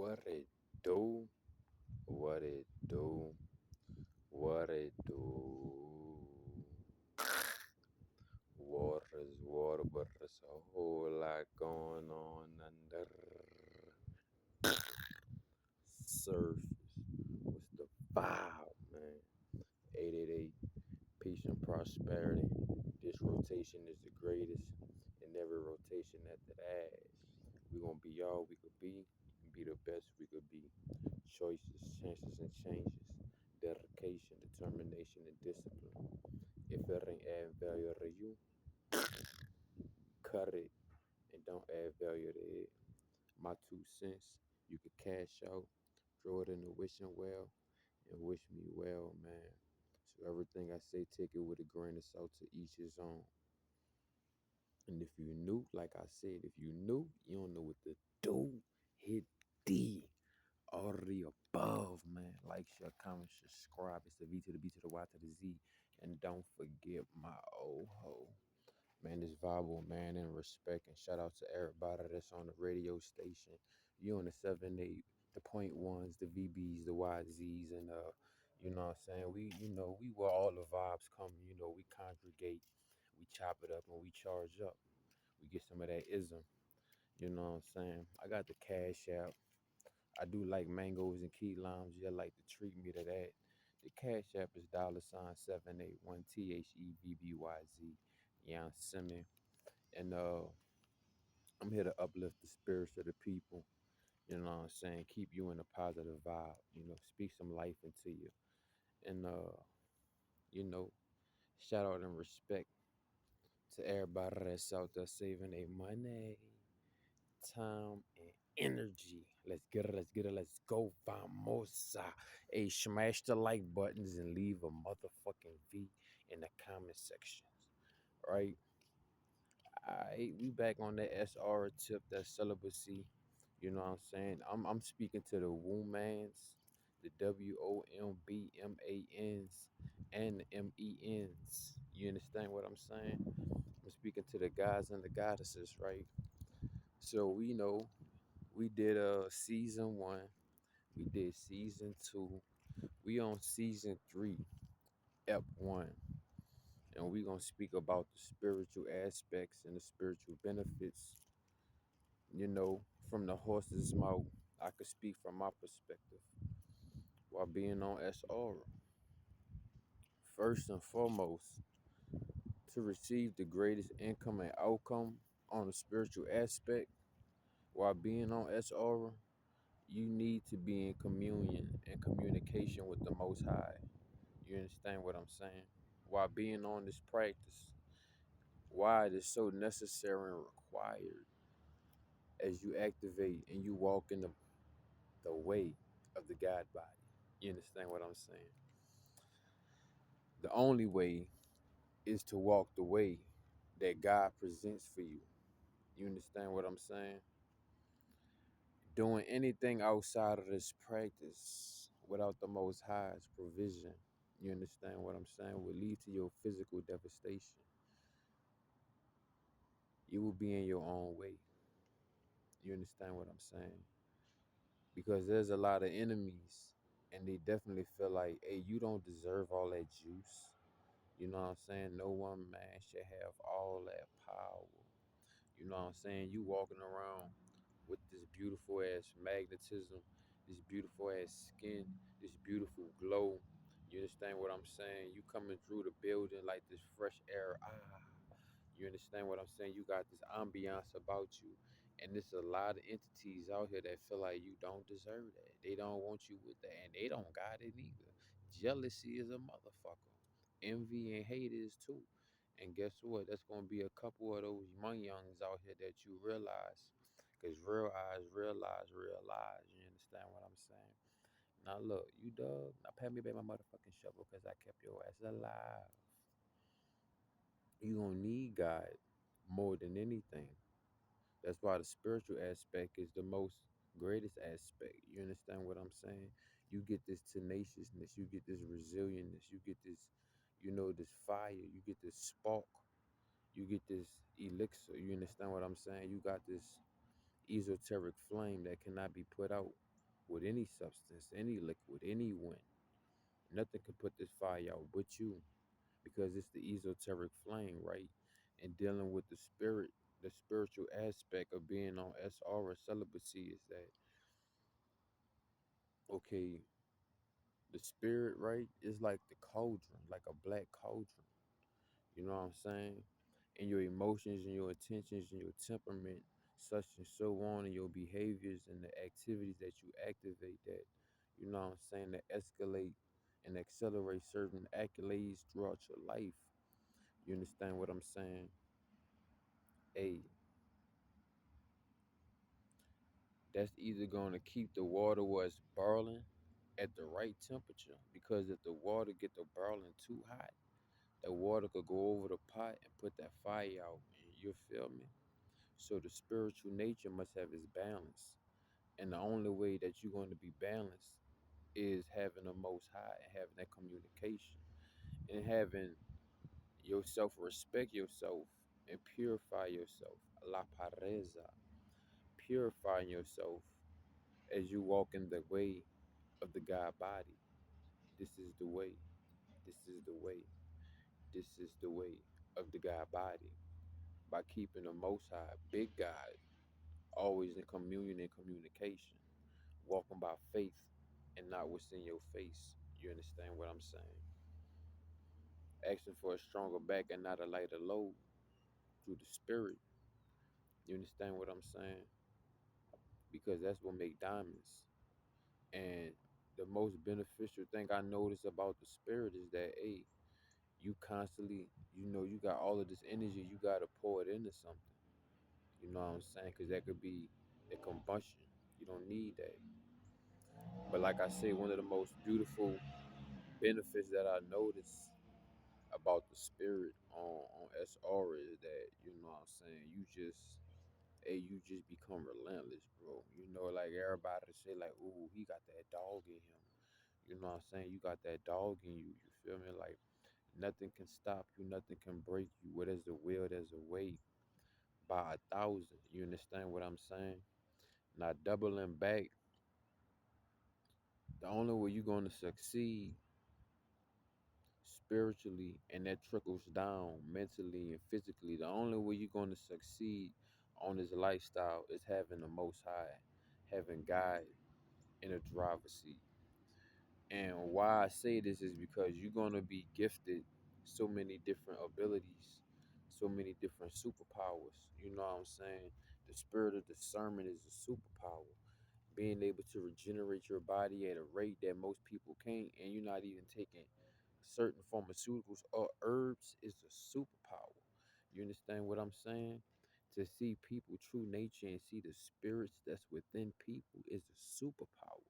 What it do? What it do? What it do? Water is water, but there's a whole lot going on under surface. What's the vibe, man? 888, peace and prosperity. This rotation is the greatest, and every rotation after that, we're gonna be all we could be and be the best we could be. Choices, chances, and changes. Dedication, determination, and discipline. If it ain't add value to you, cut it and don't add value to it. My 2 cents, you could cash out, throw it in the wishing well, and wish me well, man. So everything I say, take it with a grain of salt, to each his own. And if you new, like I said, if you new, you don't know what to do. Hit D. All of the above, man. Like, share, comment, subscribe. It's the V to the B to the Y to the Z. And don't forget my old ho. Man, this Bible, man, and respect. And shout out to everybody that's on the radio station. You on the 7-8, the point ones, the VBs, the YZs, and you know what I'm saying? We where all the vibes come, we congregate, we chop it up and we charge up. We get some of that ism. You know what I'm saying? I got the cash out. I do like mangoes and key limes. You like to treat me to that. The cash app is $781THEVBYZ. Yeah, I'm Semen. And I'm here to uplift the spirits of the people. You know what I'm saying? Keep you in a positive vibe. Speak some life into you. And you know, shout out and respect to everybody that's out there saving their money, time, and energy. Let's get it, let's get it, let's go. Vamosa. Hey, smash the like buttons and leave a motherfucking V in the comment sections. Right? Alright, we back on that SR tip, that celibacy. You know what I'm saying? I'm speaking to the womans, the WOMBMANs, and the MENs. You understand what I'm saying? I'm speaking to the guys and the goddesses, right? So we know we did season 1, we did season 2, we on season 3, ep 1, and we gonna speak about the spiritual aspects and the spiritual benefits. From the horse's mouth, I could speak from my perspective while being on SR. First and foremost, to receive the greatest income and outcome on the spiritual aspect while being on SR, you need to be in communion and communication with the Most High. You understand what I'm saying? While being on this practice, why it is so necessary and required as you activate and you walk in the way of the God body. You understand what I'm saying? The only way is to walk the way that God presents for you. You understand what I'm saying? Doing anything outside of this practice without the Most High's provision, you understand what I'm saying, will lead to your physical devastation. You will be in your own way. You understand what I'm saying? Because there's a lot of enemies, and they definitely feel like, hey, you don't deserve all that juice. You know what I'm saying? No one man should have all that power. You know what I'm saying? You walking around with this beautiful ass magnetism, this beautiful ass skin, this beautiful glow. You understand what I'm saying? You coming through the building like this fresh air. You understand what I'm saying? You got this ambiance about you. And there's a lot of entities out here that feel like you don't deserve that. They don't want you with that. And they don't got it either. Jealousy is a motherfucker. Envy and hate is too. And guess what? That's going to be a couple of those youngs out here that you realize. Because real eyes realize real lies. You understand what I'm saying? Now look, you dog. Now pay me back my motherfucking shovel because I kept your ass alive. You gonna need God more than anything. That's why the spiritual aspect is the most greatest aspect. You understand what I'm saying? You get this tenaciousness, you get this resilience, you get this, this fire, you get this spark, you get this elixir. You understand what I'm saying? You got this esoteric flame that cannot be put out. with any substance, any liquid, any wind. Nothing can put this fire out but you, because it's the esoteric flame, right? And dealing with the spirit, the spiritual aspect of being on SR or celibacy is that, okay, the spirit, right, is like the cauldron, like a black cauldron. You know what I'm saying? And your emotions and your intentions and your temperament, such and so on, and your behaviors and the activities that you activate that, you know what I'm saying, that escalate and accelerate certain accolades throughout your life. You understand what I'm saying? Hey, that's either going to keep the water where it's boiling at the right temperature, because if the water get to boiling too hot, the water could go over the pot and put that fire out. You feel me? So the spiritual nature must have its balance. And the only way that you're going to be balanced is having the most high and having that communication and having yourself respect yourself and purify yourself. La pareza. Purifying yourself as you walk in the way of the God body. This is the way. This is the way. This is the way of the God body. By keeping the most high, big God, always in communion and communication, walking by faith and not what's in your face. You understand what I'm saying? Asking for a stronger back and not a lighter load through the spirit. You understand what I'm saying? Because that's what make diamonds. And the most beneficial thing I notice about the spirit is that, hey, you constantly, you got all of this energy, you got to pour it into something. You know what I'm saying? Because that could be a combustion. You don't need that. But like I say, one of the most beautiful benefits that I notice about the spirit on SR is that, you know what I'm saying, you just become relentless, bro. Like everybody say like, ooh, he got that dog in him. You know what I'm saying? You got that dog in you. You feel me? Like nothing can stop you, nothing can break you. Where there's a will, there's a way. By 1,000. You understand what I'm saying? Now doubling back, the only way you're gonna succeed spiritually, and that trickles down mentally and physically. The only way you're going to succeed on this lifestyle is having the Most High, having God in a driver's seat. And why I say this is because you're going to be gifted so many different abilities, so many different superpowers. You know what I'm saying? The spirit of discernment is a superpower. Being able to regenerate your body at a rate that most people can't, and you're not even taking certain pharmaceuticals or herbs, is a superpower. You understand what I'm saying? To see people true nature and see the spirits that's within people is a superpower.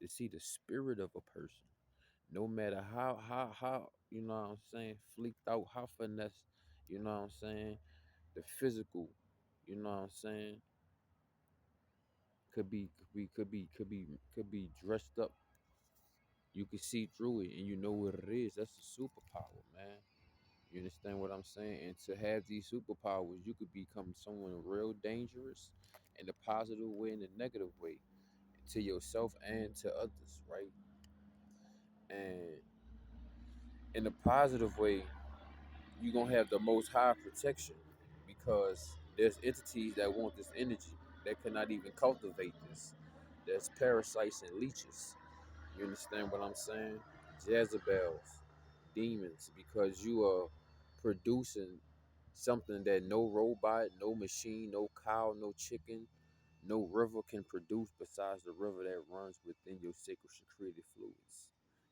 To see the spirit of a person, no matter how you know what I'm saying, fleeked out, how finesse, you know what I'm saying, the physical, you know what I'm saying, could be dressed up. You can see through it and you know what it is. That's a superpower, man. You understand what I'm saying? And to have these superpowers, you could become someone real dangerous in the positive way and the negative way to yourself and to others, right? And in the positive way, you're gonna have the most high protection, because there's entities that want this energy that cannot even cultivate this. There's parasites and leeches. You understand what I'm saying? Jezebels, demons, because you are producing something that no robot, no machine, no cow, no chicken, no river can produce besides the river that runs within your sacral secreted fluids.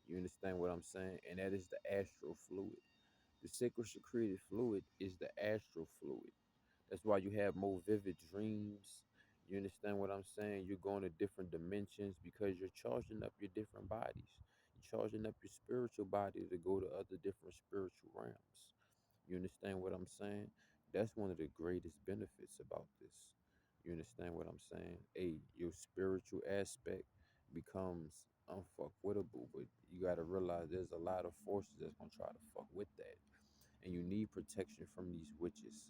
You understand what I'm saying? And that is the astral fluid. The sacral secreted fluid is the astral fluid. That's why you have more vivid dreams. You understand what I'm saying? You're going to different dimensions because you're charging up your different bodies. You're charging up your spiritual body to go to other different spiritual realms. You understand what I'm saying? That's one of the greatest benefits about this. You understand what I'm saying? Your spiritual aspect becomes unfuckwittable, but you got to realize there's a lot of forces that's going to try to fuck with that. And you need protection from these witches,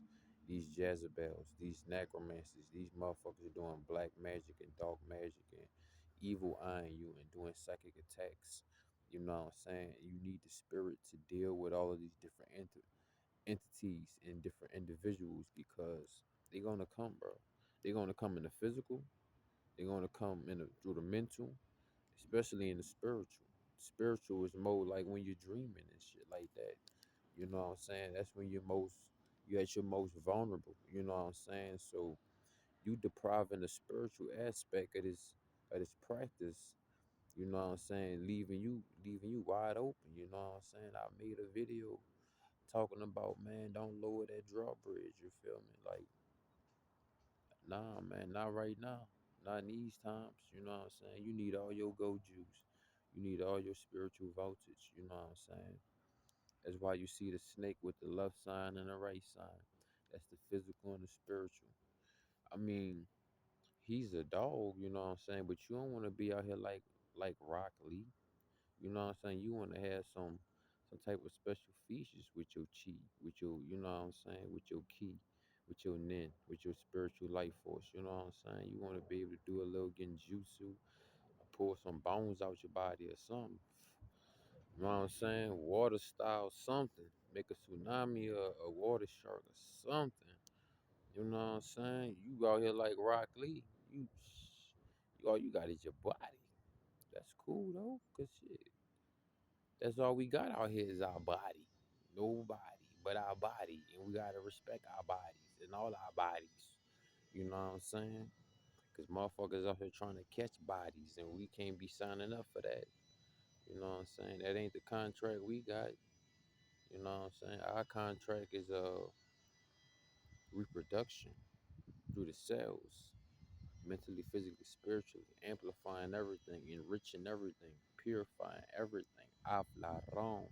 these Jezebels, these necromancers, these motherfuckers doing black magic and dark magic and evil eyeing you and doing psychic attacks. You know what I'm saying? You need the spirit to deal with all of these different entities and different individuals because they're gonna come, bro. They're gonna come in the physical. They're gonna come through the mental, especially in the spiritual. Spiritual is more like when you're dreaming and shit like that. You know what I'm saying? That's when you at your most vulnerable. You know what I'm saying? So you depriving the spiritual aspect of this practice. You know what I'm saying? Leaving you wide open. You know what I'm saying? I made a video talking about, man, don't lower that drawbridge. You feel me? Like, nah, man, not right now. Not in these times. You know what I'm saying? You need all your go juice. You need all your spiritual voltage. You know what I'm saying? That's why you see the snake with the left sign and the right sign. That's the physical and the spiritual. I mean, he's a dog, you know what I'm saying? But you don't want to be out here like Rock Lee. You know what I'm saying? You want to have some type of special features with your chi, with your, you know what I'm saying, with your ki, with your nin, with your spiritual life force. You know what I'm saying? You want to be able to do a little genjutsu, pull some bones out your body or something. You know what I'm saying? Water style something. Make a tsunami or a water shark or something. You know what I'm saying? You out here like Rock Lee. You all you got is your body. That's cool though, cause shit, that's all we got out here is our body. Nobody but our body, and we gotta respect our bodies and all our bodies. You know what I'm saying? Cause motherfuckers out here trying to catch bodies, and we can't be signing up for that. You know what I'm saying? That ain't the contract we got. You know what I'm saying? Our contract is reproduction through the cells, mentally, physically, spiritually, amplifying everything, enriching everything, purifying everything. Hablaron.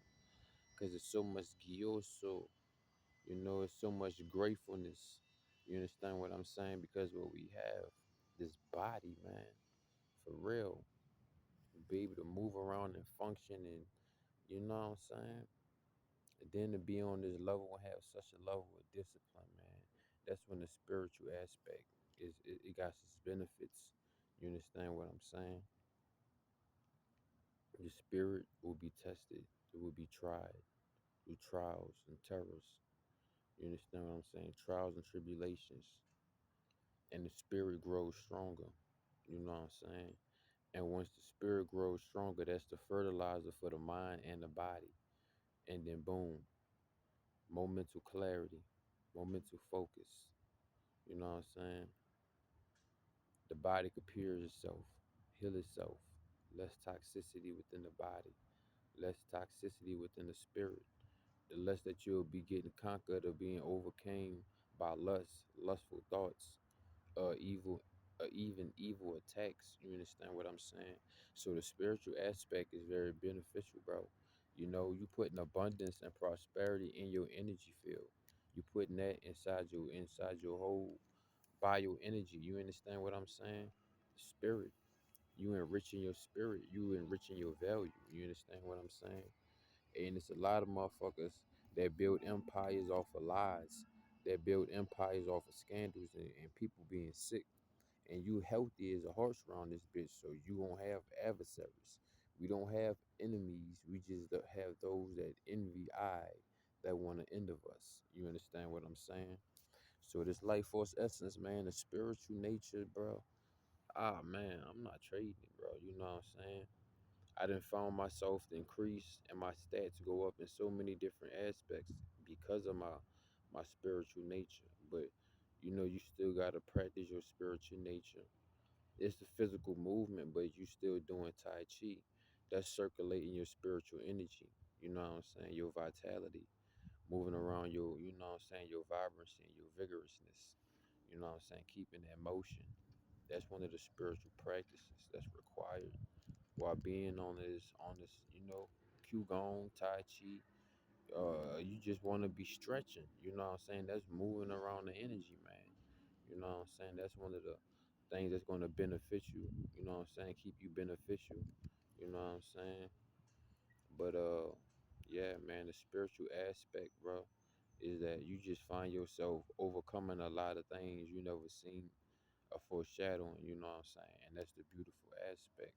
Because it's so much gioso, you know, it's so much gratefulness. You understand what I'm saying? Because what we have, this body, man, for real, be able to move around and function and, you know what I'm saying? And then to be on this level and have such a level of discipline, man, that's when the spiritual aspect it got its benefits. You understand what I'm saying? Your spirit will be tested. It will be tried through trials and terrors. You understand what I'm saying? Trials and tribulations. And the spirit grows stronger. You know what I'm saying? And once the spirit grows stronger, that's the fertilizer for the mind and the body. And then boom, more mental clarity, more mental focus. You know what I'm saying? The body could pure itself, heal itself. Less toxicity within the body, less toxicity within the spirit. The less that you'll be getting conquered or being overcame by lustful thoughts, even evil attacks. You understand what I'm saying? So the spiritual aspect is very beneficial, bro. You know, you putting abundance and prosperity in your energy field. You putting that inside your whole bioenergy. You understand what I'm saying? Spirit. You enriching your spirit. You enriching your value. You understand what I'm saying? And it's a lot of motherfuckers that build empires off of lies, that build empires off of scandals and people being sick. And you healthy as a horse around this bitch, so you won't have adversaries. We don't have enemies. We just have those that envy I, that want to end of us. You understand what I'm saying? So this life force essence, man, the spiritual nature, bro. Ah, man, I'm not trading it, bro. You know what I'm saying? I done found myself to increase and my stats go up in so many different aspects because of my spiritual nature. But you know, you still gotta practice your spiritual nature. It's the physical movement, but you still doing Tai Chi. That's circulating your spiritual energy. You know what I'm saying? Your vitality, moving around you know what I'm saying, your vibrancy and your vigorousness. You know what I'm saying? Keeping that motion. That's one of the spiritual practices that's required while being on this, you know, Qigong, Tai Chi. You just want to be stretching. You know what I'm saying? That's moving around the energy, man. You know what I'm saying? That's one of the things that's going to benefit you. You know what I'm saying? Keep you beneficial. You know what I'm saying? But yeah, man, the spiritual aspect, bro, is that you just find yourself overcoming a lot of things you never seen, a foreshadowing, you know what I'm saying? And that's the beautiful aspect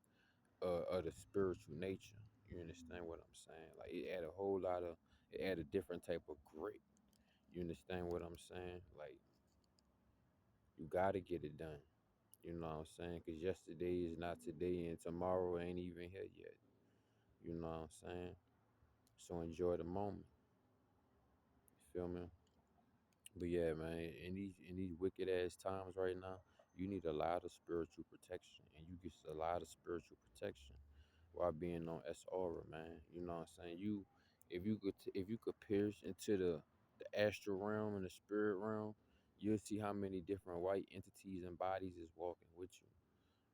of the spiritual nature. You understand what I'm saying? Like it add a whole lot of, it add a different type of grit. You understand what I'm saying? Like you gotta get it done. You know what I'm saying? Because yesterday is not today, and tomorrow ain't even here yet. You know what I'm saying? So enjoy the moment. You feel me? But yeah, man, in these wicked ass times right now, you need a lot of spiritual protection, and you get a lot of spiritual protection while being on SR, man. You know what I'm saying? If you could pierce into the astral realm and the spirit realm, you'll see how many different white entities and bodies is walking with you.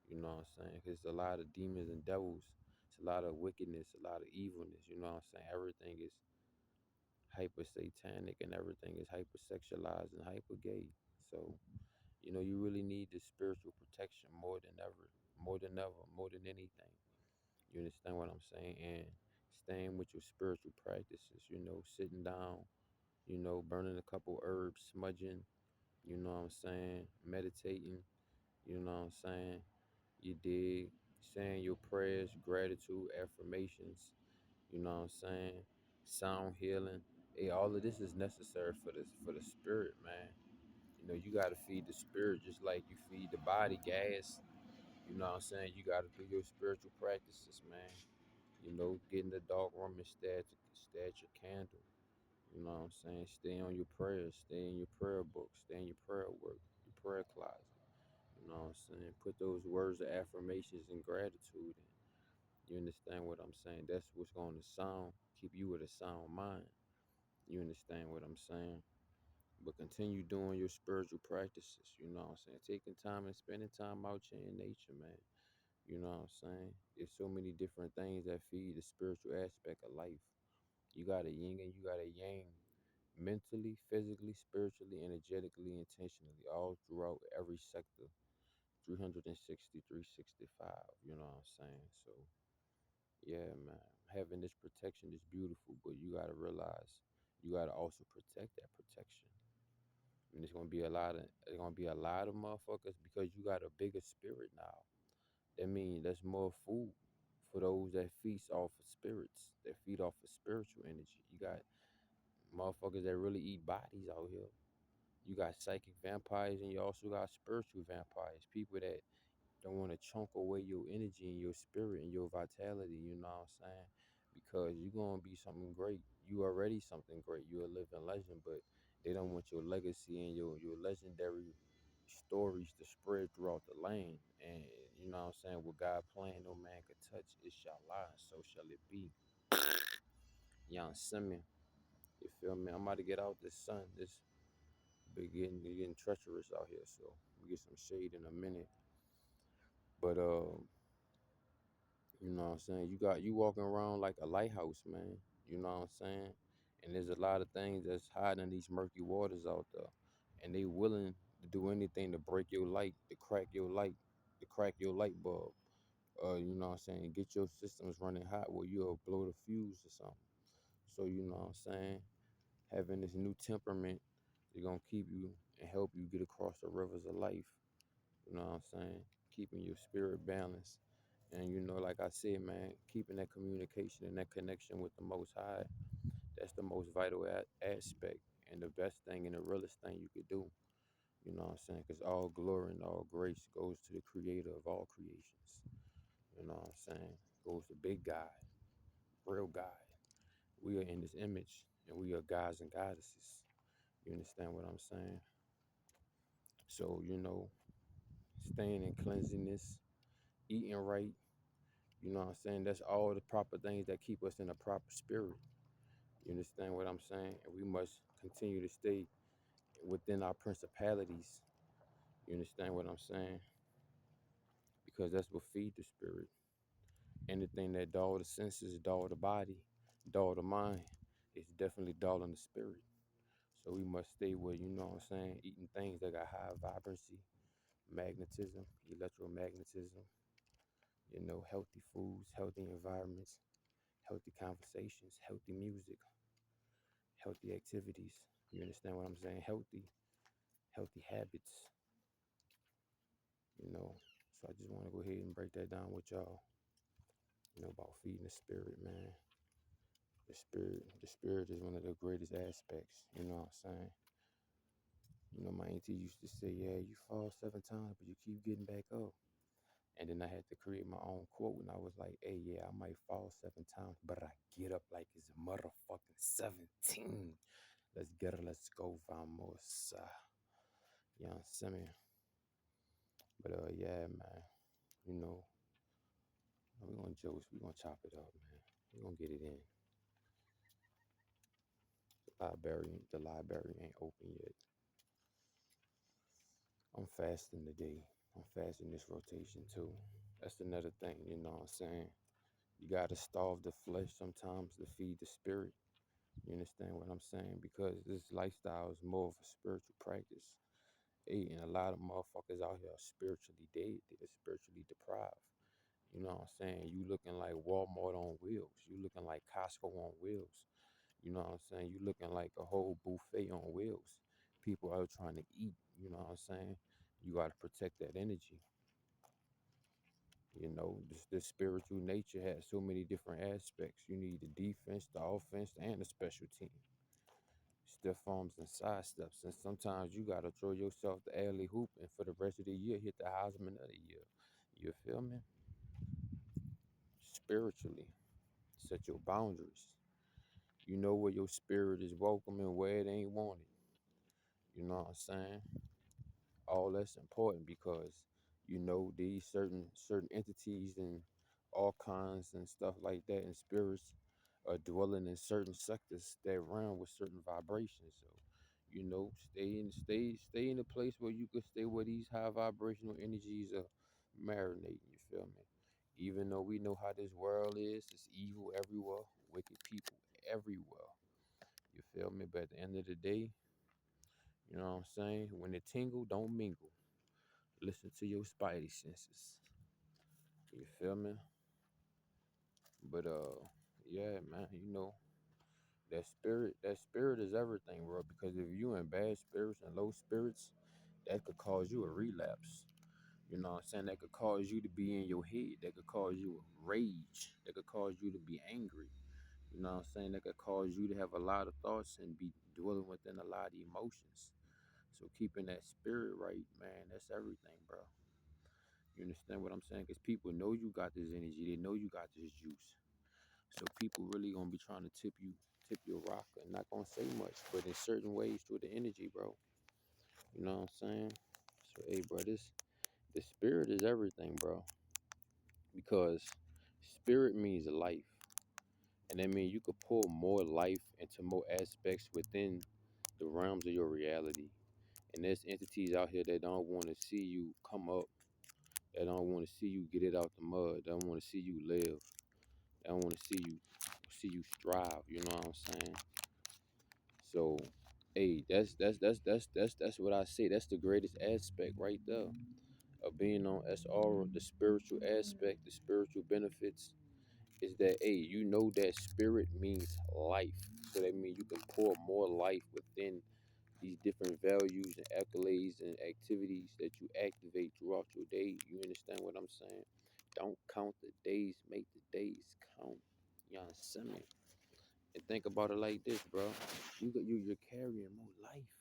You know what I'm saying? 'Cause it's a lot of demons and devils. It's a lot of wickedness, a lot of evilness. You know what I'm saying? Everything is hyper satanic and everything is hyper sexualized and hyper gay. So, you really need the spiritual protection more than ever, more than ever, more than anything. You understand what I'm saying? And staying with your spiritual practices, sitting down, burning a couple herbs, smudging, you know what I'm saying, meditating, you know what I'm saying, you dig, saying your prayers, gratitude, affirmations, you know what I'm saying, sound healing. Hey, all of this is necessary for the spirit, man. You gotta feed the spirit just like you feed the body gas. You know what I'm saying? You gotta do your spiritual practices, man. Get in the dark room and stare at your candle. You know what I'm saying? Stay on your prayers, stay in your prayer book, stay in your prayer work, your prayer closet. You know what I'm saying? Put those words of affirmations and gratitude in. You understand what I'm saying? That's what's going to keep you with a sound mind. You understand what I'm saying? But continue doing your spiritual practices. You know what I'm saying? Taking time and spending time out here in nature, man. You know what I'm saying? There's so many different things that feed the spiritual aspect of life. You got a yin and you got a yang, mentally, physically, spiritually, energetically, intentionally, all throughout every sector, 360, 365. You know what I'm saying? So, yeah, man, having this protection is beautiful, but you got to realize you got to also protect that protection. And there's gonna be a lot of motherfuckers because you got a bigger spirit now. That means there's more food for those that feast off of spirits, that feed off of spiritual energy. You got motherfuckers that really eat bodies out here. You got psychic vampires and you also got spiritual vampires. People that don't want to chunk away your energy and your spirit and your vitality, you know what I'm saying? Because you're gonna be something great. You already something great. You're a living legend, but they don't want your legacy and your legendary stories to spread throughout the land. And you know what I'm saying? With God playing, no man could touch, it shall lie, so shall it be. Young Simeon, you feel me? I'm about to get out this sun. This getting treacherous out here, so we get some shade in a minute. But you know what I'm saying? You walking around like a lighthouse, man. You know what I'm saying? And there's a lot of things that's hiding in these murky waters out there. And they willing to do anything to break your light, to crack your light, to crack your light bulb. You know what I'm saying? Get your systems running hot where you'll blow the fuse or something. So you know what I'm saying? Having this new temperament is gonna keep you and help you get across the rivers of life. You know what I'm saying? Keeping your spirit balanced. And like I said, man, keeping that communication and that connection with the Most High, that's the most vital aspect and the best thing and the realest thing you could do. You know what I'm saying? Because all glory and all grace goes to the creator of all creations. You know what I'm saying? Goes to big God, real God. We are in this image and we are gods and goddesses. You understand what I'm saying? So, staying in cleanliness, eating right, you know what I'm saying? That's all the proper things that keep us in a proper spirit. You understand what I'm saying? And we must continue to stay within our principalities. You understand what I'm saying? Because that's what feed the spirit. Anything that dull the senses, dull the body, dull the mind, it's definitely dulling the spirit. So we must stay with, you know what I'm saying, eating things that got high vibrancy, magnetism, electromagnetism, healthy foods, healthy environments, healthy conversations, healthy music, healthy activities. You understand what I'm saying? Healthy habits. you know. So I just want to go ahead and break that down with y'all, about feeding the spirit, man. The spirit is one of the greatest aspects, you know what I'm saying? My auntie used to say, yeah, you fall 7 times, but you keep getting back up. And then I had to create my own quote, and I was like, hey, yeah, I might fall 7 times, but I get up like it's a motherfucking 17. Let's get it, let's go, vamos. You know what I'm saying? But yeah, man, you know, we're gonna jokes, we're gonna chop it up, man. We're gonna get it in. The library ain't open yet. I'm fasting today. I'm fasting this rotation too. That's another thing, you know what I'm saying? You gotta starve the flesh sometimes to feed the spirit. You understand what I'm saying? Because this lifestyle is more of a spiritual practice. Hey, and a lot of motherfuckers out here are spiritually dead. They're spiritually deprived. You know what I'm saying? You looking like Walmart on wheels. You looking like Costco on wheels. You know what I'm saying? You looking like a whole buffet on wheels. People are trying to eat. You know what I'm saying? You got to protect that energy. The spiritual nature has so many different aspects. You need the defense, the offense, and the special team. Stiff arms and side steps. And sometimes you got to throw yourself the alley hoop and for the rest of the year hit the Heisman of the year. You feel me? Spiritually, set your boundaries. You know where your spirit is welcome and where it ain't wanted. You know what I'm saying? All that's important because these certain entities and all kinds and stuff like that and spirits are dwelling in certain sectors that run with certain vibrations. So stay in a place where you could stay where these high vibrational energies are marinating. You feel me? Even though we know how this world is, it's evil everywhere, wicked people everywhere. You feel me? But at the end of the day, you know what I'm saying? When it tingle, don't mingle. Listen to your spidey senses. You feel me? But yeah, man, that spirit is everything, bro. Because if you in bad spirits and low spirits, that could cause you a relapse. You know what I'm saying? That could cause you to be in your head. That could cause you rage. That could cause you to be angry. You know what I'm saying? That could cause you to have a lot of thoughts and be dwelling within a lot of emotions. So keeping that spirit right, man, that's everything, bro. You understand what I'm saying? Because people know you got this energy. They know you got this juice. So people really gonna be trying to tip your rock, and not gonna say much, but in certain ways through the energy, bro. You know what I'm saying? So hey, bro, the spirit is everything, bro. Because spirit means life, and that means you could pour more life into more aspects within the realms of your reality. And there's entities out here that don't want to see you come up. They don't want to see you get it out the mud. They don't want to see you live. They don't want to see you strive. You know what I'm saying? So, hey, that's what I say. That's the greatest aspect right there of being on SR. The spiritual aspect, the spiritual benefits is that that spirit means life. So that means you can pour more life within these different values and accolades and activities that you activate throughout your day. You understand what I'm saying? Don't count the days, make the days count. You understand me? And think about it like this, bro. You're carrying more life.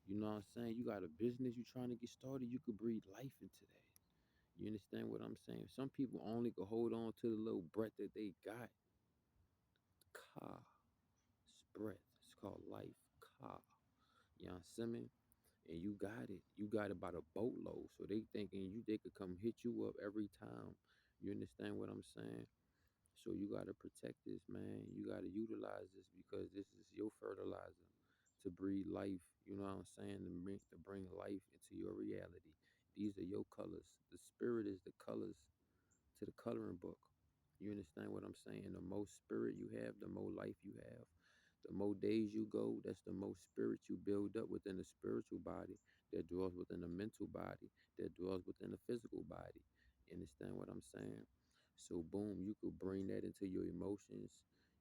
You know what I'm saying? You got a business you're trying to get started, you could breathe life into that. You understand what I'm saying? Some people only can hold on to the little breath that they got. Ka. It's breath. It's called life. Ka. You understand me? And you got it. You got it by the boatload. So they could come hit you up every time. You understand what I'm saying? So you gotta protect this, man. You gotta utilize this because this is your fertilizer to breathe life. You know what I'm saying? To bring life into your reality. These are your colors. The spirit is the colors to the coloring book. You understand what I'm saying? The more spirit you have, the more life you have. The more days you go, that's the more spirit you build up within the spiritual body that dwells within the mental body, that dwells within the physical body. You understand what I'm saying? So, boom, you could bring that into your emotions.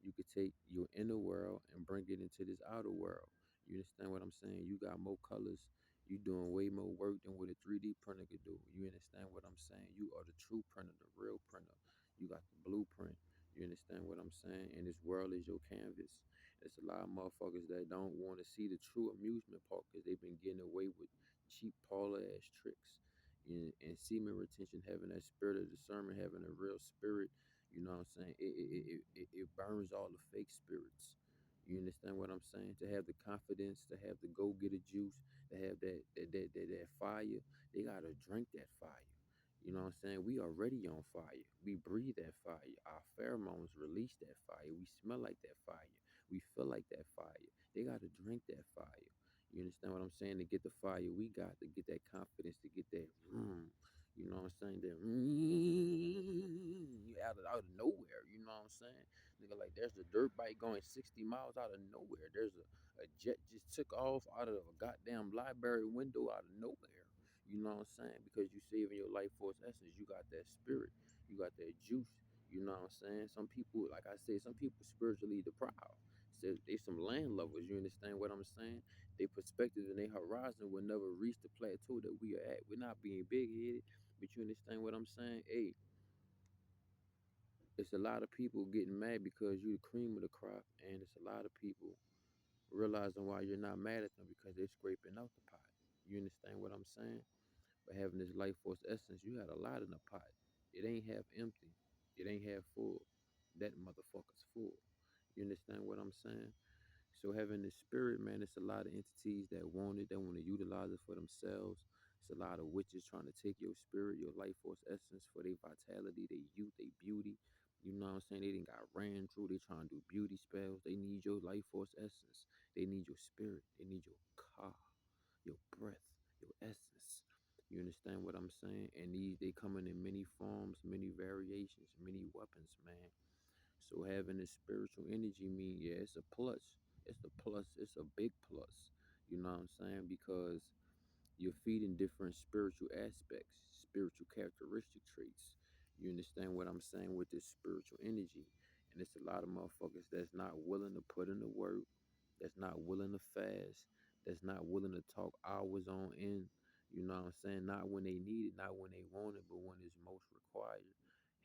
You could take your inner world and bring it into this outer world. You understand what I'm saying? You got more colors You doing way more work than what a 3D printer could do. You understand what I'm saying? You are the true printer, the real printer. You got the blueprint. You understand what I'm saying? And this world is your canvas. There's a lot of motherfuckers that don't want to see the true amusement park because they've been getting away with cheap parlor ass tricks. And semen retention, having that spirit of discernment, having a real spirit, you know what I'm saying? It burns all the fake spirits. You understand what I'm saying? To have the confidence, to have the go getter juice, to have that fire, they gotta drink that fire. You know what I'm saying? We already on fire. We breathe that fire. Our pheromones release that fire. We smell like that fire. We feel like that fire. They gotta drink that fire. You understand what I'm saying? To get the fire, we got to get that confidence, to get that you know what I'm saying? That out of nowhere. You know what I'm saying? Nigga, like there's a dirt bike going 60 miles out of nowhere. There's a jet just took off out of a goddamn library window out of nowhere. You know what I'm saying? Because you saving your life force essence. You got that spirit. You got that juice. You know what I'm saying? Some people, like I said, some people spiritually deprived. So they some land lovers. You understand what I'm saying? Their perspective and their horizon will never reach the plateau that we are at. We're not being big headed, but you understand what I'm saying? Hey, it's a lot of people getting mad because you the cream of the crop, and it's a lot of people realizing why you're not mad at them because they're scraping out the pot. You understand what I'm saying? But having this life force essence, you had a lot in the pot. It ain't half empty. It ain't half full. That motherfucker's full. You understand what I'm saying? So having the spirit, man, it's a lot of entities that want it, that want to utilize it for themselves. It's a lot of witches trying to take your spirit, your life force essence for their vitality, their youth, their beauty. You know what I'm saying? They didn't got ran through. They trying to do beauty spells. They need your life force essence. They need your spirit. They need your car, your breath, your essence. You understand what I'm saying? And these they coming in many forms, many variations, many weapons, man. So having this spiritual energy mean, yeah, it's a plus. It's a plus. It's a big plus. You know what I'm saying? Because you're feeding different spiritual aspects, spiritual characteristic traits. You understand what I'm saying with this spiritual energy? And it's a lot of motherfuckers that's not willing to put in the work, that's not willing to fast, that's not willing to talk hours on end. You know what I'm saying? Not when they need it, not when they want it, but when it's most required.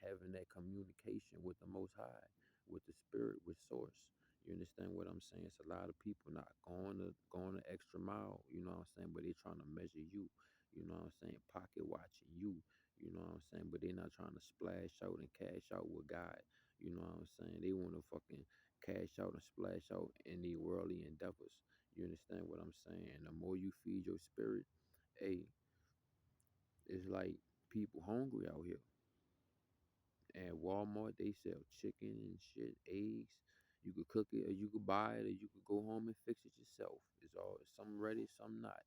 Having that communication with the Most High, with the Spirit, with Source. You understand what I'm saying? It's a lot of people not going the extra mile, you know what I'm saying? But they trying to measure you, you know what I'm saying? Pocket watching you, you know what I'm saying? But they not trying to splash out and cash out with God, you know what I'm saying? They want to fucking cash out and splash out in the worldly endeavors. You understand what I'm saying? And the more you feed your spirit, hey, it's like people hungry out here. At Walmart, they sell chicken and shit, eggs. You could cook it, or you could buy it, or you could go home and fix it yourself. It's all some ready, some not.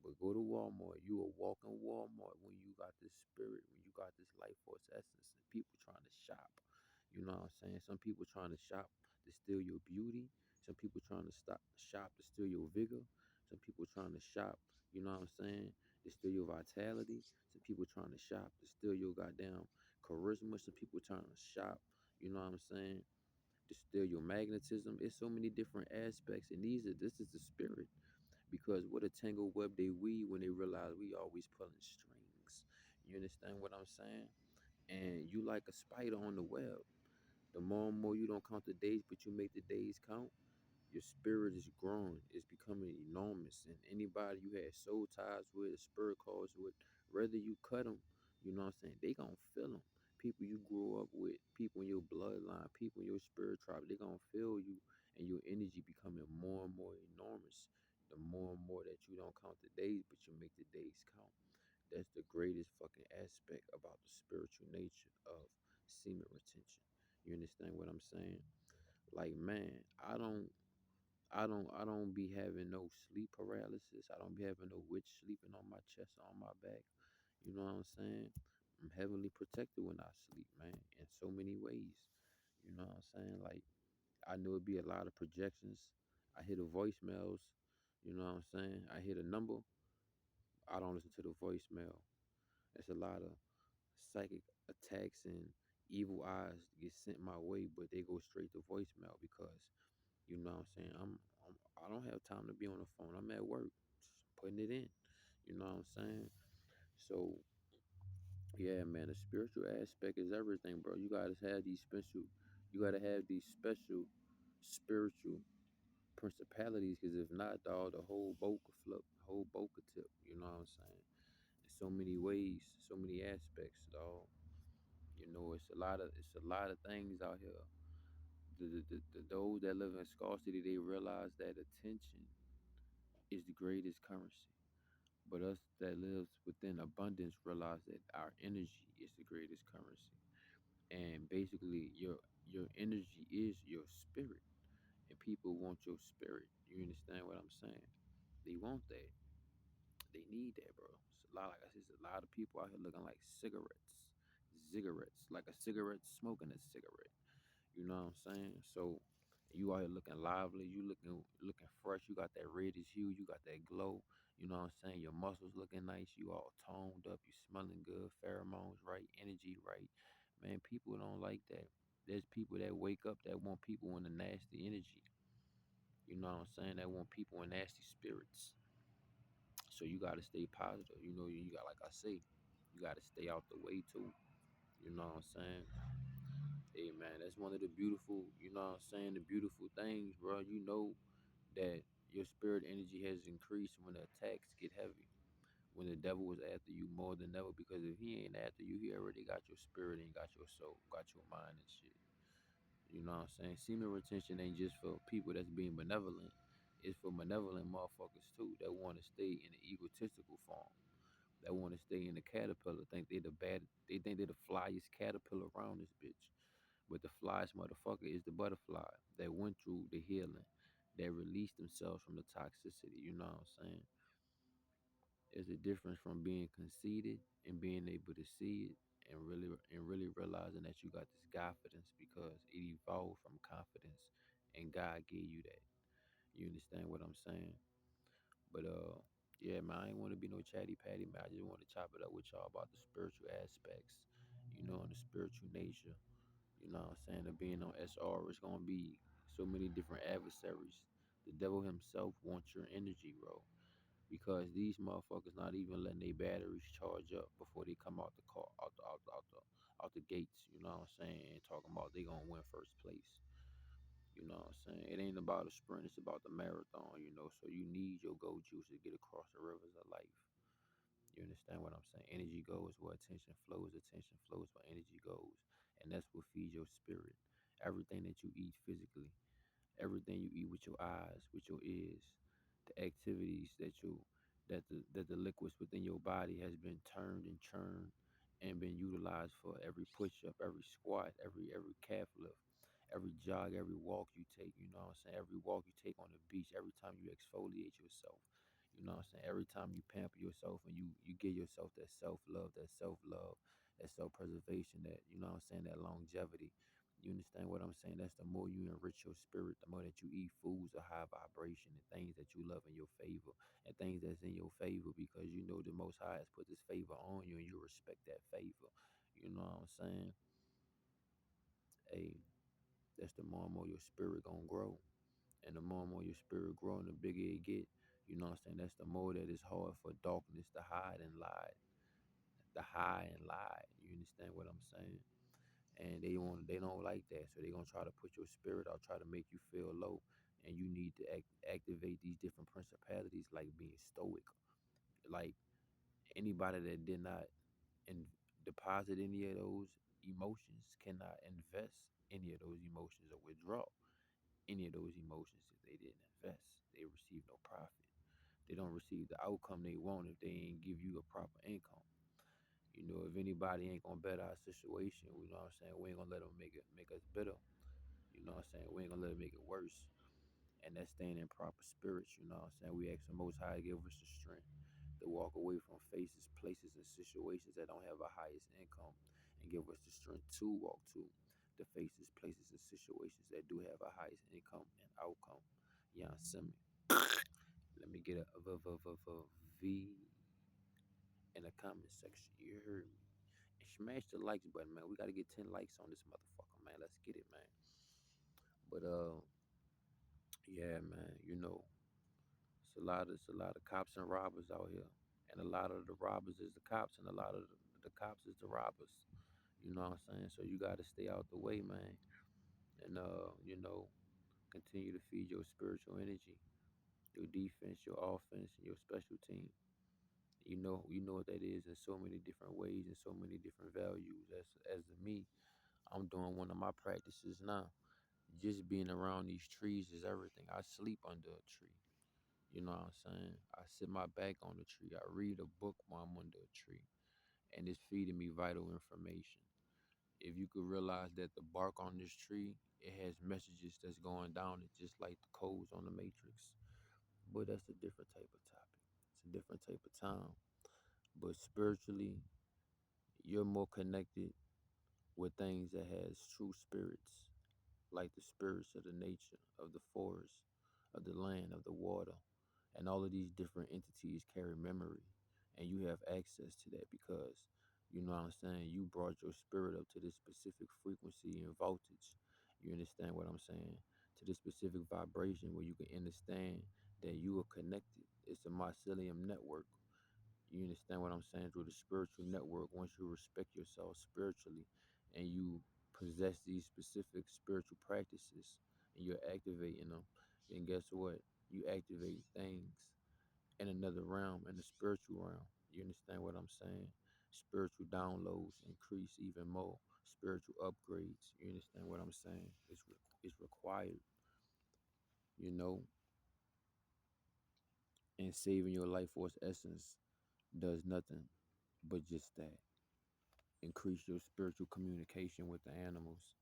But go to Walmart. You a walking Walmart when you got this spirit, when you got this life force essence, and people trying to shop. You know what I'm saying? Some people trying to shop to steal your beauty. Some people trying to shop to steal your vigor. Some people trying to shop, you know what I'm saying, to steal your vitality. Some people trying to shop to steal your goddamn charisma. Some people trying to shop, you know what I'm saying, to steal your magnetism. It's so many different aspects, and this is the spirit. Because what a tangled web they weave when they realize we always pulling strings. You understand what I'm saying? And you like a spider on the web. The more and more you don't count the days, but you make the days count, your spirit is growing. It's becoming enormous. And anybody you had soul ties with, a spirit calls with, whether you cut them, you know what I'm saying, they gonna feel them. People you grew up with, people in your bloodline, people in your spirit tribe, they gonna feel you, and your energy becoming more and more enormous. The more and more that you don't count the days, but you make the days count. That's the greatest fucking aspect about the spiritual nature of semen retention. You understand what I'm saying? Like, man, I don't be having no sleep paralysis. I don't be having no witch sleeping on my chest or on my back. You know what I'm saying? I'm heavily protected when I sleep, man, in so many ways. You know what I'm saying? Like, I knew it'd be a lot of projections. I hear the voicemails, you know what I'm saying? I hear the number, I don't listen to the voicemail. It's a lot of psychic attacks and evil eyes get sent my way, but they go straight to voicemail because you know what I'm saying, I don't have time to be on the phone. I'm at work, just putting it in. You know what I'm saying? So yeah, man, the spiritual aspect is everything, bro. You gotta have these special spiritual principalities, because if not, dog, the whole boat could flip, the whole boat could tip. You know what I'm saying? In so many ways, so many aspects, dog. You know, it's a lot of things out here. Those that live in scarcity, they realize that attention is the greatest currency. But us that lives within abundance realize that our energy is the greatest currency. And basically, your energy is your spirit, and people want your spirit. You understand what I'm saying? They want that. They need that, bro. It's a lot, like I said, it's a lot of people out here looking like cigarettes, like a cigarette, smoking a cigarette. You know what I'm saying? So you out here looking lively, you looking fresh, you got that reddish hue, you got that glow, you know what I'm saying? Your muscles looking nice, you all toned up, you smelling good, pheromones right, energy right. Man, people don't like that. There's people that wake up that want people in a nasty energy. You know what I'm saying? That want people in nasty spirits. So you gotta stay positive. You know, you got, like I say, you gotta stay out the way too. You know what I'm saying? Hey man, that's one of the beautiful, you know what I'm saying, the beautiful things, bro. You know that your spirit energy has increased when the attacks get heavy. When the devil was after you more than ever, because if he ain't after you, he already got your spirit and got your soul, got your mind and shit. You know what I'm saying? Semen retention ain't just for people that's being benevolent. It's for malevolent motherfuckers too that want to stay in the egotistical form. That want to stay in the caterpillar. They think they're the flyest caterpillar around this bitch. But the flyest motherfucker is the butterfly that went through the healing, that released themselves from the toxicity. You know what I'm saying? There's a difference from being conceited and being able to see it, and really realizing that you got this confidence, because it evolved from confidence and God gave you that. You understand what I'm saying? But yeah, man, I ain't want to be no chatty patty, man. I just want to chop it up with y'all about the spiritual aspects, you know, and the spiritual nature. You know what I'm saying? Of being on SR, it's gonna be so many different adversaries. The devil himself wants your energy, bro, because these motherfuckers not even letting their batteries charge up before they come out the car, out the gates. You know what I'm saying? And talking about they gonna win first place. You know what I'm saying? It ain't about a sprint; it's about the marathon. You know, so you need your go juice to get across the rivers of life. You understand what I'm saying? Energy goes where attention flows where energy goes. And that's what feeds your spirit. Everything that you eat physically, everything you eat with your eyes, with your ears, the activities that the liquids within your body has been turned and churned and been utilized for every push up, every squat, every calf lift, every jog, every walk you take, you know what I'm saying? Every walk you take on the beach, every time you exfoliate yourself. You know what I'm saying? Every time you pamper yourself and you give yourself that self preservation, that, you know what I'm saying, that longevity. You understand what I'm saying? That's the more you enrich your spirit, the more that you eat foods of high vibration and things that you love in your favor, and things that's in your favor, because you know the Most High has put this favor on you and you respect that favor. You know what I'm saying? Hey, that's the more and more your spirit gonna grow. And the more and more your spirit grow and the bigger it get, you know what I'm saying? That's the more that it's hard for darkness to hide and lie. To hide and lie. You understand what I'm saying? And they don't like that. So they're gonna try to put your spirit out, try to make you feel low. And you need to activate these different principalities, like being stoic. Like anybody that did not in, deposit any of those emotions cannot invest any of those emotions or withdraw any of those emotions if they didn't invest. They receive no profit. They don't receive the outcome they want if they ain't give you a proper income. You know, if anybody ain't gonna better our situation, you know what I'm saying, we ain't gonna let them make us bitter. You know what I'm saying? We ain't gonna let it make it worse. And that's staying in proper spirits, you know what I'm saying? We ask the Most High to give us the strength to walk away from faces, places, and situations that don't have a highest income, and give us the strength to walk to the faces, places, and situations that do have a highest income and outcome. You know what I'm. Let me get a V in the comment section. You heard me. And smash the likes button, man. We gotta get 10 likes on this motherfucker, man. Let's get it, man. But yeah, man. You know, it's a lot of cops and robbers out here. And a lot of the robbers is the cops, and a lot of the cops is the robbers. You know what I'm saying? So you got to stay out the way, man, and continue to feed your spiritual energy, your defense, your offense, and your special team. You know what that is in so many different ways and so many different values. As to me, I'm doing one of my practices now. Just being around these trees is everything. I sleep under a tree. You know what I'm saying? I sit my back on the tree. I read a book while I'm under a tree, and it's feeding me vital information. If you could realize that the bark on this tree, it has messages that's going down it just like the codes on the matrix. But that's a different type of topic. It's a different type of time. But spiritually, you're more connected with things that has true spirits, like the spirits of the nature, of the forest, of the land, of the water. And all of these different entities carry memory. And you have access to that because, you know what I'm saying, you brought your spirit up to this specific frequency and voltage. You understand what I'm saying? To this specific vibration where you can understand that you are connected. It's a mycelium network. You understand what I'm saying? Through the spiritual network, once you respect yourself spiritually and you possess these specific spiritual practices and you're activating them, then guess what? You activate things in another realm, in the spiritual realm. You understand what I'm saying? Spiritual downloads increase even more. Spiritual upgrades. You understand what I'm saying? It's required, you know, and saving your life force essence does nothing but just that. Increase your spiritual communication with the animals,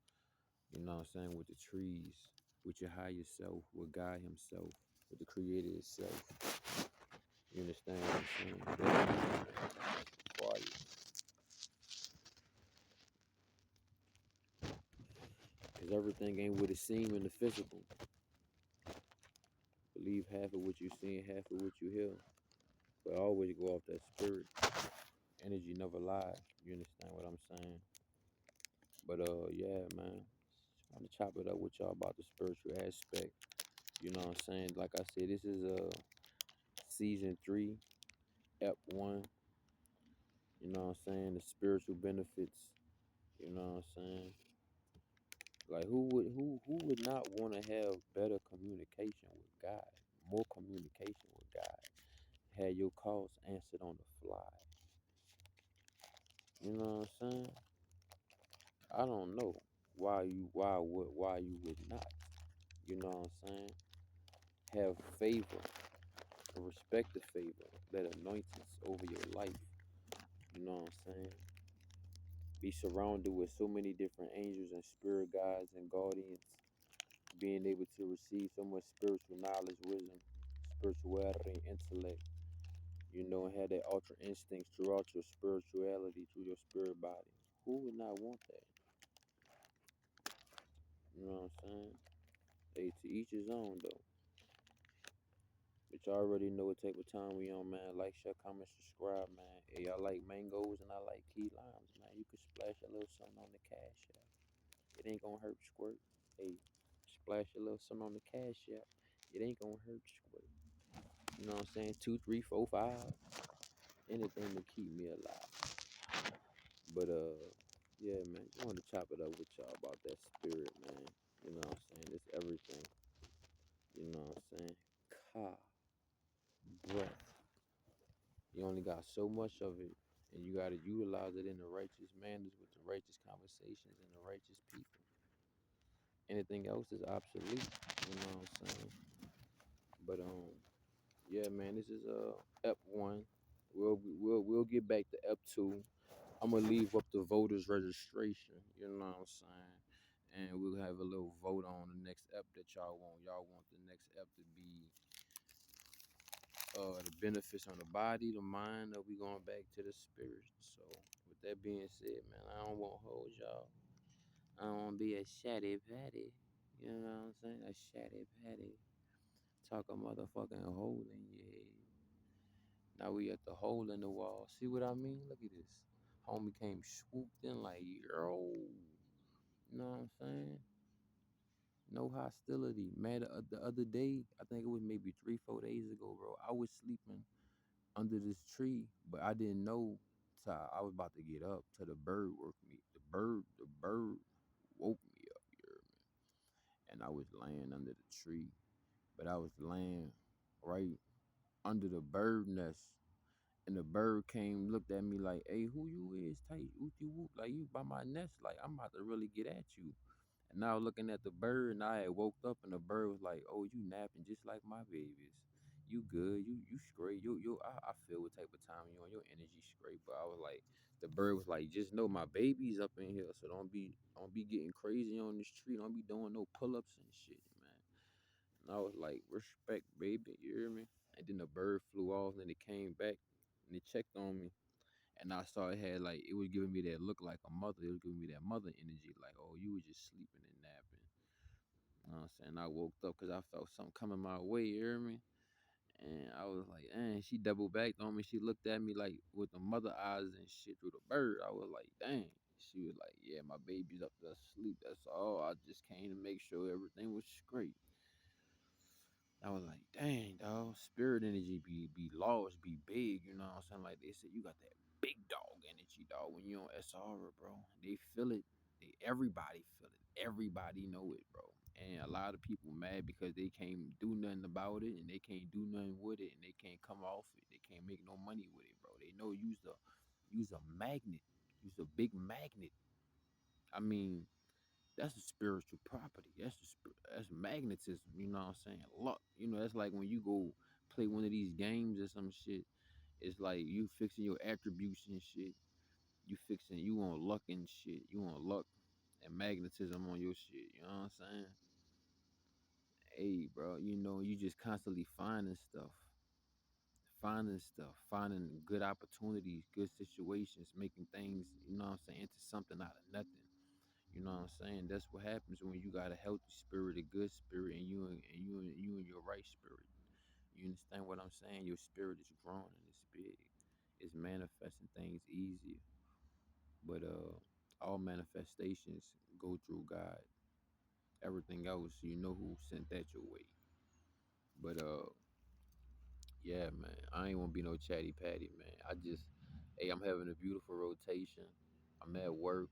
you know what I'm saying, with the trees, with your higher self, with God Himself, with the Creator itself. You understand what I'm saying? That's required. Because everything ain't what it seems in the physical. Believe half of what you see and half of what you hear. But always go off that spirit. Energy never lies. You understand what I'm saying? But yeah, man. Just want to chop it up with y'all about the spiritual aspect. You know what I'm saying? Like I said, this is season 3, ep 1. You know what I'm saying? The spiritual benefits. You know what I'm saying? Like who would not want to have better communication with God, more communication with God, have your calls answered on the fly. You know what I'm saying? I don't know why you would not. You know what I'm saying? Have favor, respect the favor, that anointings over your life. You know what I'm saying? Be surrounded with so many different angels and spirit guides and guardians, being able to receive so much spiritual knowledge, wisdom, spirituality, and intellect, and have that ultra instincts throughout your spirituality, through your spirit body. Who would not want that? You know what I'm saying? Hey, to each his own, though. But you already know what type of time we on, man. Like, share, comment, subscribe, man. Hey, I like mangoes and I like key limes, man. You can splash a little something on the cash app. It ain't gonna hurt squirt. Hey, splash a little something on the cash app. It ain't gonna hurt squirt. You know what I'm saying? 2, 3, 4, 5. Anything to keep me alive. But yeah, man. Just wanted to chop it up with y'all about that spirit, man. You know what I'm saying? It's everything. You know what I'm saying? Ka, breath. You only got so much of it, and you gotta utilize it in the righteous manners with the righteous conversations and the righteous people. Anything else is obsolete. You know what I'm saying? But yeah, man, this is ep 1. We'll get back to ep 2. I'm gonna leave up the voters registration. You know what I'm saying? And we'll have a little vote on the next ep that y'all want. Y'all want the next ep to be the benefits on the body, the mind, or we going back to the spirit. So with that being said, man, I don't want to hold y'all. I don't want to be a shatty patty. You know what I'm saying? A shatty patty. Talk a motherfucking hole in your head. Now we at the hole in the wall. See what I mean? Look at this. Homie came swooped in like, yo. You know what I'm saying? No hostility. Man, the other day, I think it was maybe 3, 4 days ago, bro. I was sleeping under this tree, but I didn't know till I was about to get up till the bird woke me. The bird woke me up, you heard me? And I was laying under the tree, but I was laying right under the bird nest. And the bird came, looked at me like, "Hey, who you is? Tight, ooty whoop, like you by my nest, like I'm about to really get at you." And now looking at the bird, and I had woke up, and the bird was like, "Oh, you napping just like my babies. You good? You straight? I feel what type of time you on. Your energy straight." But I was like, the bird was like, "Just know my baby's up in here, so don't be getting crazy on this tree. Don't be doing no pull ups and shit, man." And I was like, "Respect, baby, you hear me?" And then the bird flew off, and then it came back, and it checked on me. And I saw it had like it was giving me that look like a mother. It was giving me that mother energy, like, "Oh, you was just sleeping and napping." You know what I'm saying? I woke up because I felt something coming my way, you hear me? And I was like, "Dang," she doubled back on me. She looked at me like with the mother eyes and shit through the bird. I was like, "Dang." She was like, "Yeah, my baby's up there asleep. That's all. I just came to make sure everything was straight." I was like, "Dang, dog, spirit energy be lost, be big, you know what I'm saying?" Like they said, you got that big dog energy, dog. When you on SR, bro, they feel it. Everybody feel it. Everybody know it, bro. And a lot of people mad because they can't do nothing about it, and they can't do nothing with it, and they can't come off it. They can't make no money with it, bro. They know use a magnet, use a big magnet. I mean, that's a spiritual property. That's magnetism. You know what I'm saying? Luck. You know, that's like when you go play one of these games or some shit. It's like you fixing your attributes and shit. You on luck and shit. You on luck and magnetism on your shit. You know what I'm saying? Hey, bro. You know, you just constantly finding good opportunities, good situations, making things. You know what I'm saying? Into something out of nothing. You know what I'm saying? That's what happens when you got a healthy spirit, a good spirit, and you and your right spirit. You understand what I'm saying? Your spirit is growing and it's big. It's manifesting things easier. But all manifestations go through God. Everything else, you know who sent that your way. But yeah, man, I ain't wanna be no chatty patty, man. Hey, I'm having a beautiful rotation. I'm at work,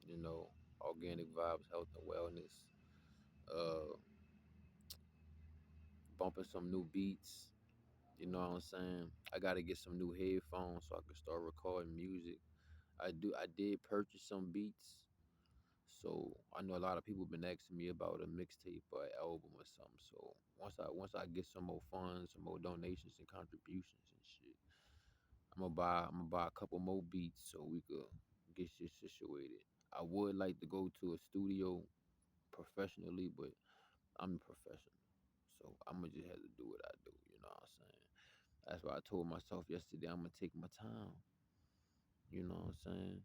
you know, organic vibes, health and wellness. Uh, bumping some new beats. You know what I'm saying? I gotta get some new headphones so I can start recording music. I did purchase some beats. So I know a lot of people been asking me about a mixtape or an album or something. So once I get some more funds, some more donations and contributions and shit, I'm gonna buy a couple more beats so we could get shit situated. I would like to go to a studio professionally, but I'm a professional. So I'ma just have to do what I do, you know what I'm saying? That's why I told myself yesterday I'm gonna take my time. You know what I'm saying?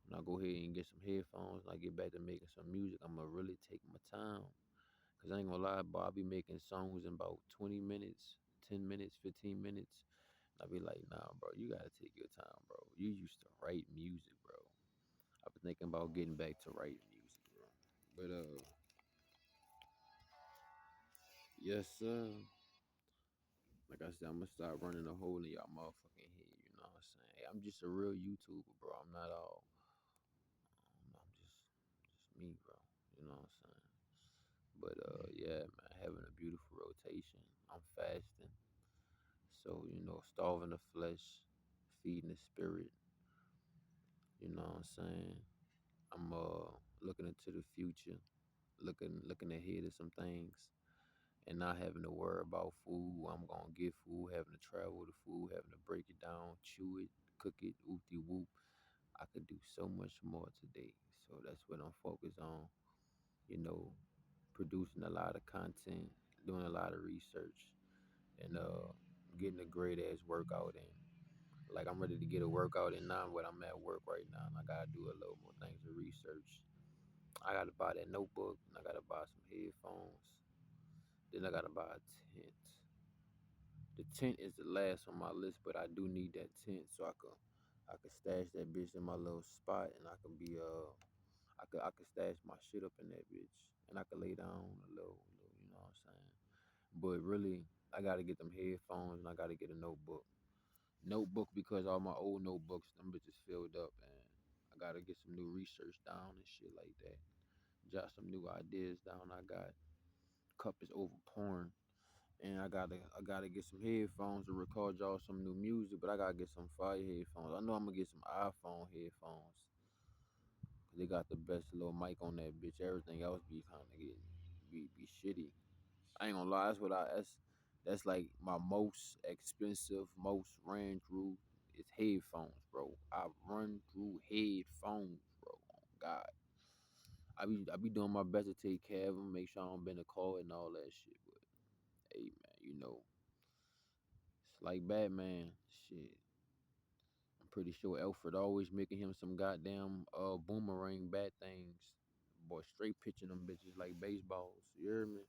When I go ahead and get some headphones and I get back to making some music, I'm gonna really take my time. Cause I ain't gonna lie, bro, I be making songs in about 20 minutes, 10 minutes, 15 minutes. I be like, nah, bro, you gotta take your time, bro. You used to write music, bro. I've been thinking about getting back to writing music, bro. But yes, sir. Like I said, I'm gonna start running a hole in y'all motherfucking head. You know what I'm saying? Hey, I'm just a real YouTuber, bro. I'm not all. I'm just me, bro. You know what I'm saying? But yeah, man, having a beautiful rotation. I'm fasting, so you know, starving the flesh, feeding the spirit. You know what I'm saying? I'm looking into the future, looking ahead of some things, and not having to worry about food. Where I'm gonna get food, having to travel the food, having to break it down, chew it, cook it, oopty whoop. I could do so much more today. So that's what I'm focused on. You know, producing a lot of content, doing a lot of research, and getting a great ass workout in. Like I'm ready to get a workout in now, but I'm at work right now, and I gotta do a little more things of research. I gotta buy that notebook, and I gotta buy some headphones. Then I gotta buy a tent. The tent is the last on my list, but I do need that tent so I could stash that bitch in my little spot, and I could stash my shit up in that bitch, and I could lay down a little, you know what I'm saying? But really, I gotta get them headphones, and I gotta get a notebook. notebook because all my old notebooks, them bitches filled up, and I gotta get some new research down and shit like that. Jot some new ideas down. I got cup is over pouring, and I gotta get some headphones to record y'all some new music. But I gotta get some fire headphones. I know I'm gonna get some iPhone headphones. 'Cause they got the best little mic on that bitch. Everything else be kind of getting be shitty. I ain't gonna lie. That's like my most expensive, most ran through. It's headphones, bro. I run through headphones, bro. Oh God, I be doing my best to take care of them, make sure I don't bend the cord and all that shit. But hey, man, it's like Batman. Shit, I'm pretty sure Alfred always making him some goddamn boomerang bat things. Boy, straight pitching them bitches like baseballs. You hear me?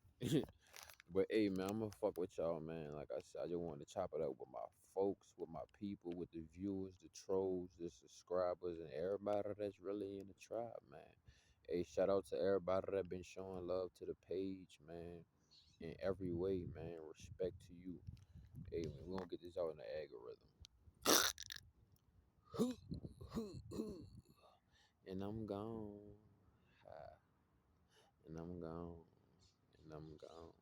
But hey, man, I'm gonna fuck with y'all, man. Like I said, I just wanted to chop it up with my folks, with my people, with the viewers, the trolls, the subscribers, and everybody that's really in the tribe, man. Hey, shout out to everybody that been showing love to the page, man, in every way, man. Respect to you. Hey, man, we gonna get this out in the algorithm. And I'm gone. And I'm gone. And I'm gone.